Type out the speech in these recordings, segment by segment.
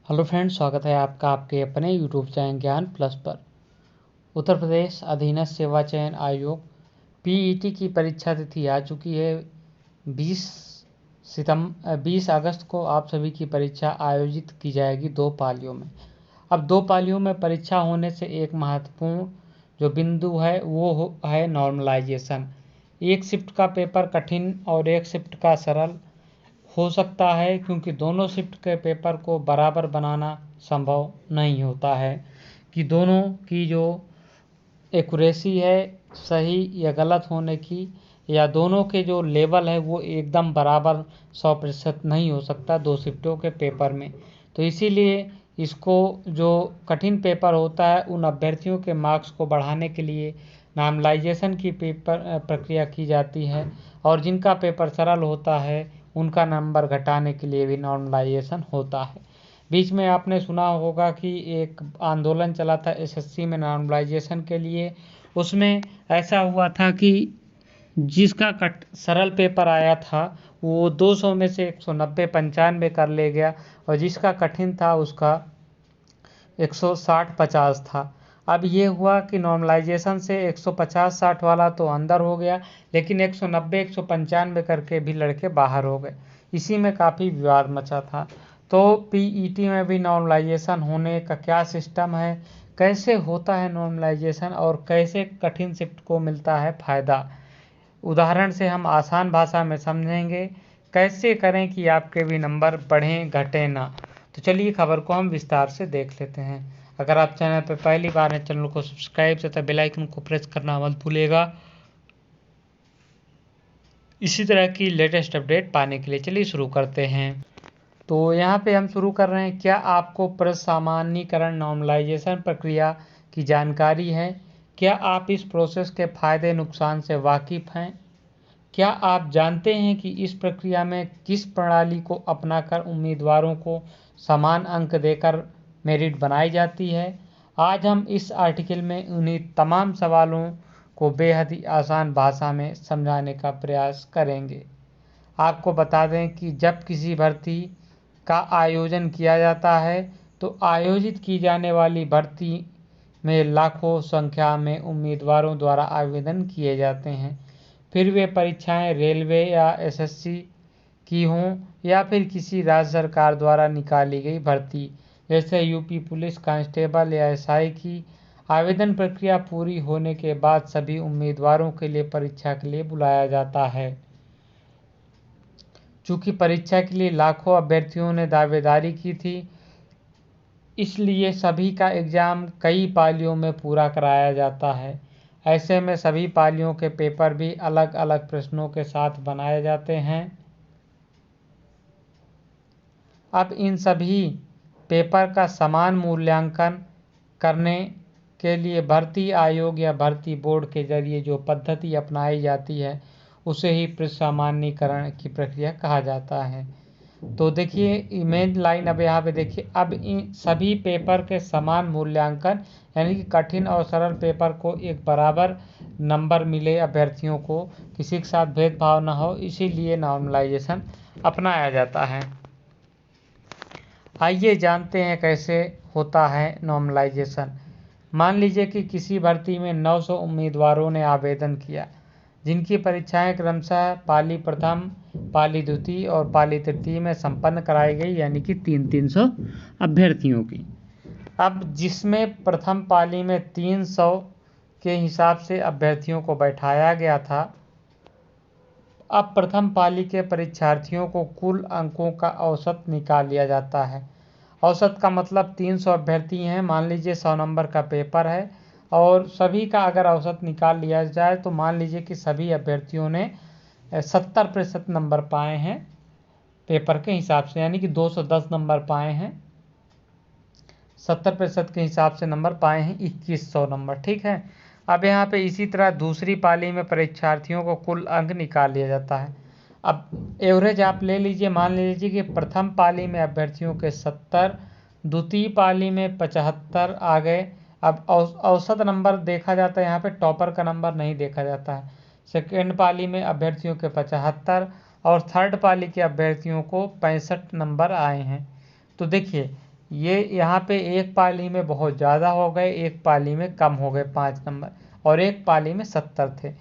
Hello friends, स्वागत है आपका आपके अपने यूट्यूब चैनल ज्ञान प्लस पर। उत्तर प्रदेश अधीनस्थ सेवा चयन आयोग पीईटी की परीक्षा तिथि आ चुकी है। 20 अगस्त को आप सभी की परीक्षा आयोजित की जाएगी 2 पालियों में। अब 2 पालियों में परीक्षा होने से एक महत्वपूर्ण जो बिंदु है वो है नॉर्मलाइजेशन। एक शिफ्ट का पेपर कठिन और एक शिफ्ट का सरल हो सकता है, क्योंकि दोनों शिफ्ट के पेपर को बराबर बनाना संभव नहीं होता है कि दोनों की जो एक्यूरेसी है सही या गलत होने की, या दोनों के जो लेवल है वो एकदम बराबर 100% नहीं हो सकता 2 शिफ्टों के पेपर में। तो इसीलिए इसको जो कठिन पेपर होता है उन अभ्यर्थियों के मार्क्स को बढ़ाने के लिए नॉर्मलाइजेशन की पेपर प्रक्रिया की जाती है, और जिनका पेपर सरल होता है उनका नंबर घटाने के लिए भी नॉर्मलाइजेशन होता है। बीच में आपने सुना होगा कि एक आंदोलन चला था एसएससी में नॉर्मलाइजेशन के लिए। उसमें ऐसा हुआ था कि जिसका सरल पेपर आया था वो 200 में से 190 95 कर ले गया, और जिसका कठिन था उसका 160-50 था। अब ये हुआ कि नॉर्मलाइजेशन से 150-60 वाला तो अंदर हो गया, लेकिन 190-195 करके भी लड़के बाहर हो गए। इसी में काफ़ी विवाद मचा था। तो पीईटी में भी नॉर्मलाइजेशन होने का क्या सिस्टम है, कैसे होता है नॉर्मलाइजेशन, और कैसे कठिन शिफ्ट को मिलता है फ़ायदा, उदाहरण से हम आसान भाषा में समझेंगे। कैसे करें कि आपके भी नंबर बढ़ें घटें ना। तो चलिए खबर को हम विस्तार से देख लेते हैं। अगर आप चैनल पर पहली बार हैं, चैनल को सब्सक्राइब तथा बेल आइकन को प्रेस करना मत भूलिएगा इसी तरह की लेटेस्ट अपडेट पाने के लिए। चलिए शुरू करते हैं। तो यहाँ पे हम शुरू कर रहे हैं। क्या आपको प्रसामान्यीकरण नॉर्मलाइजेशन प्रक्रिया की जानकारी है? क्या आप इस प्रोसेस के फायदे नुकसान से वाकिफ़ हैं? क्या आप जानते हैं कि इस प्रक्रिया में किस प्रणाली को अपनाकर उम्मीदवारों को समान अंक देकर मेरिट बनाई जाती है? आज हम इस आर्टिकल में उन्हीं तमाम सवालों को बेहद ही आसान भाषा में समझाने का प्रयास करेंगे। आपको बता दें कि जब किसी भर्ती का आयोजन किया जाता है तो आयोजित की जाने वाली भर्ती में लाखों संख्या में उम्मीदवारों द्वारा आवेदन किए जाते हैं। फिर वे परीक्षाएं रेलवे या एसएससी की हों या फिर किसी राज्य सरकार द्वारा निकाली गई भर्ती जैसे यूपी पुलिस कांस्टेबल या एसआई की। आवेदन प्रक्रिया पूरी होने के बाद सभी उम्मीदवारों के लिए परीक्षा के लिए बुलाया जाता है। चूँकि परीक्षा के लिए लाखों अभ्यर्थियों ने दावेदारी की थी, इसलिए सभी का एग्ज़ाम कई पालियों में पूरा कराया जाता है। ऐसे में सभी पालियों के पेपर भी अलग अलग प्रश्नों के साथ बनाए जाते हैं। अब इन सभी पेपर का समान मूल्यांकन करने के लिए भर्ती आयोग या भर्ती बोर्ड के जरिए जो पद्धति अपनाई जाती है उसे ही प्रसामान्यीकरण की प्रक्रिया कहा जाता है। तो देखिए मेन लाइन अब यहाँ पे देखिए, अब इन सभी पेपर के समान मूल्यांकन यानी कि कठिन और सरल पेपर को एक बराबर नंबर मिले अभ्यर्थियों को, किसी के साथ भेदभाव ना हो, इसीलिए नॉर्मलाइजेशन अपनाया जाता है। आइए जानते हैं कैसे होता है नॉर्मलाइजेशन। मान लीजिए कि किसी भर्ती में 900 उम्मीदवारों ने आवेदन किया, जिनकी परीक्षाएं क्रमशः पाली प्रथम, पाली द्वितीय और पाली तृतीय में संपन्न कराई गई, यानी कि 300 अभ्यर्थियों की। अब जिसमें प्रथम पाली में 300 के हिसाब से अभ्यर्थियों को बैठाया गया था, अब प्रथम पाली के परीक्षार्थियों को कुल अंकों का औसत निकाल लिया जाता है। औसत का मतलब 300 अभ्यर्थी हैं, मान लीजिए 100 नंबर का पेपर है, और सभी का अगर औसत निकाल लिया जाए तो मान लीजिए कि सभी अभ्यर्थियों ने 70% नंबर पाए हैं पेपर के हिसाब से, यानी कि 210 नंबर पाए हैं। 70% के हिसाब से नंबर पाए हैं 2100 नंबर, ठीक है। अब यहाँ पे इसी तरह दूसरी पाली में परीक्षार्थियों को कुल अंक निकाल लिया जाता है। अब एवरेज आप ले लीजिए, मान लीजिए कि प्रथम पाली में अभ्यर्थियों के 70, द्वितीय पाली में 75 आ गए। अब औसत नंबर देखा जाता है, यहाँ पे टॉपर का नंबर नहीं देखा जाता है। सेकेंड पाली में अभ्यर्थियों के 75 और थर्ड पाली के अभ्यर्थियों को 65 नंबर आए हैं। तो देखिए ये यहाँ पे एक पाली में बहुत ज़्यादा हो गए, एक पाली में कम हो गए 5 नंबर, और एक पाली में 70 थे।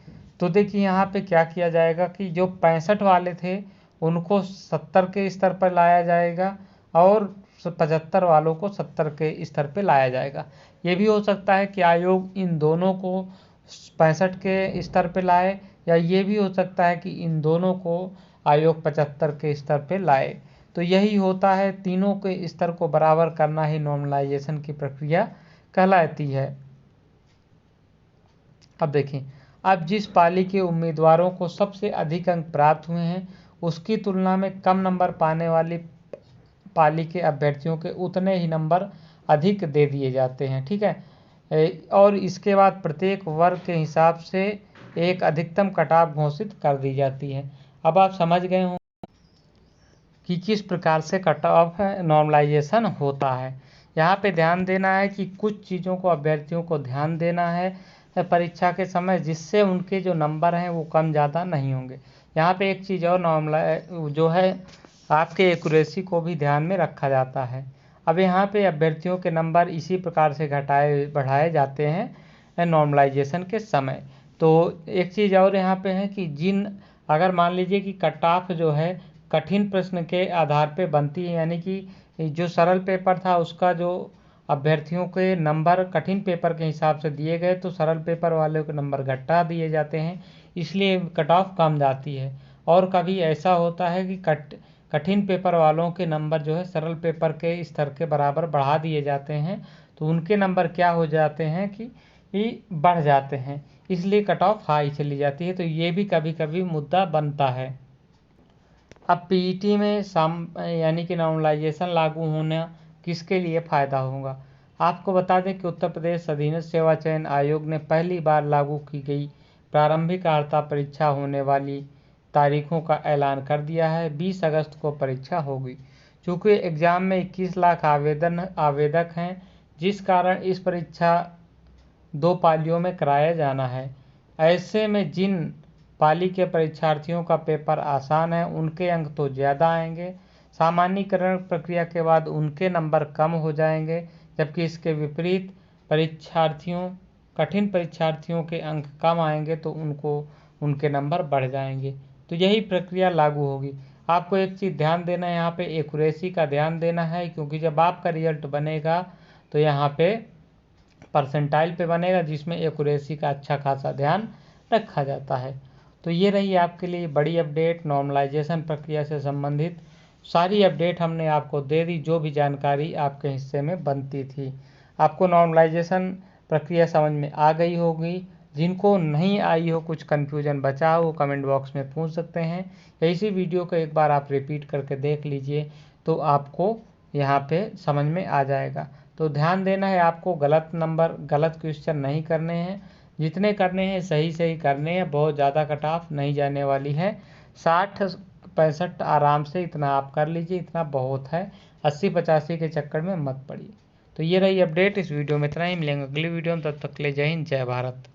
तो देखिए यहाँ पे क्या किया जाएगा कि जो 65 वाले थे उनको 70 के स्तर पर लाया जाएगा और 75 वालों को 70 के स्तर पर लाया जाएगा। ये भी हो सकता है कि आयोग इन दोनों को 65 के स्तर पर लाए, या ये भी हो सकता है कि इन दोनों को आयोग 75 के स्तर पर लाए। तो यही होता है, तीनों के स्तर को बराबर करना ही नॉर्मलाइजेशन की प्रक्रिया कहलाती है। अब देखें, अब जिस पाली के उम्मीदवारों को सबसे अधिक अंक प्राप्त हुए हैं उसकी तुलना में कम नंबर पाने वाली पाली के अभ्यर्थियों के उतने ही नंबर अधिक दे दिए जाते हैं। ठीक है, और इसके बाद प्रत्येक वर्ग के हिसाब से एक अधिकतम कट ऑफ घोषित कर दी जाती है। अब आप समझ गए हों कि किस प्रकार से कट ऑफ नॉर्मलाइजेशन होता है। यहाँ पे ध्यान देना है कि कुछ चीज़ों को अभ्यर्थियों को ध्यान देना है परीक्षा के समय, जिससे उनके जो नंबर हैं वो कम ज़्यादा नहीं होंगे। यहाँ पे एक चीज़ और जो है आपके एक्यूरेसी को भी ध्यान में रखा जाता है। अब यहाँ पे अभ्यर्थियों के नंबर इसी प्रकार से घटाए बढ़ाए जाते हैं नॉर्मलाइजेशन के समय। तो एक चीज़ और यहाँ पे है कि अगर मान लीजिए कि कट ऑफ जो है कठिन प्रश्न के आधार पे बनती है, यानी कि जो सरल पेपर था उसका जो अभ्यर्थियों के नंबर कठिन पेपर के हिसाब से दिए गए तो सरल पेपर वालों के नंबर घटा दिए जाते हैं, इसलिए कट ऑफ कम जाती है। और कभी ऐसा होता है कि कठिन पेपर वालों के नंबर जो है सरल पेपर के स्तर के बराबर बढ़ा दिए जाते हैं, तो उनके नंबर क्या हो जाते हैं कि बढ़ जाते हैं, इसलिए कट ऑफ हाई चली जाती है। तो ये भी कभी कभी मुद्दा बनता है। अब पीईटी में यानी कि नॉर्मलाइजेशन लागू होना किसके लिए फ़ायदा होगा। आपको बता दें कि उत्तर प्रदेश अधीनस्थ सेवा चयन आयोग ने पहली बार लागू की गई प्रारंभिक अर्हता परीक्षा होने वाली तारीखों का ऐलान कर दिया है। 20 अगस्त को परीक्षा होगी। चूँकि एग्ज़ाम में 21 लाख आवेदक हैं, जिस कारण इस परीक्षा 2 पालियों में कराया जाना है। ऐसे में जिन पाली के परीक्षार्थियों का पेपर आसान है उनके अंक तो ज़्यादा आएंगे, सामान्यीकरण प्रक्रिया के बाद उनके नंबर कम हो जाएंगे, जबकि इसके विपरीत कठिन परीक्षार्थियों के अंक कम आएंगे तो उनके नंबर बढ़ जाएंगे। तो यही प्रक्रिया लागू होगी। आपको एक चीज़ ध्यान देना है, यहाँ पे एक्यूरेसी का ध्यान देना है, क्योंकि जब आपका रिजल्ट बनेगा तो यहाँ पे परसेंटाइल पे बनेगा, जिसमें एक्यूरेसी का अच्छा खासा ध्यान रखा जाता है। तो ये रही आपके लिए बड़ी अपडेट नॉर्मलाइजेशन प्रक्रिया से संबंधित। सारी अपडेट हमने आपको दे दी, जो भी जानकारी आपके हिस्से में बनती थी। आपको नॉर्मलाइजेशन प्रक्रिया समझ में आ गई होगी। जिनको नहीं आई हो, कुछ कन्फ्यूजन बचा हो, कमेंट बॉक्स में पूछ सकते हैं। इसी वीडियो को एक बार आप रिपीट करके देख लीजिए तो आपको यहाँ पे समझ में आ जाएगा। तो ध्यान देना है, आपको गलत क्वेश्चन नहीं करने हैं, जितने करने हैं सही करने हैं। बहुत ज़्यादा कट ऑफ नहीं जाने वाली है, 60-65 आराम से इतना आप कर लीजिए, इतना बहुत है। 80-85 के चक्कर में मत पड़िए। तो ये रही अपडेट, इस वीडियो में इतना ही। मिलेंगे अगली वीडियो में, तब तक के लिए जय हिंद, जय भारत।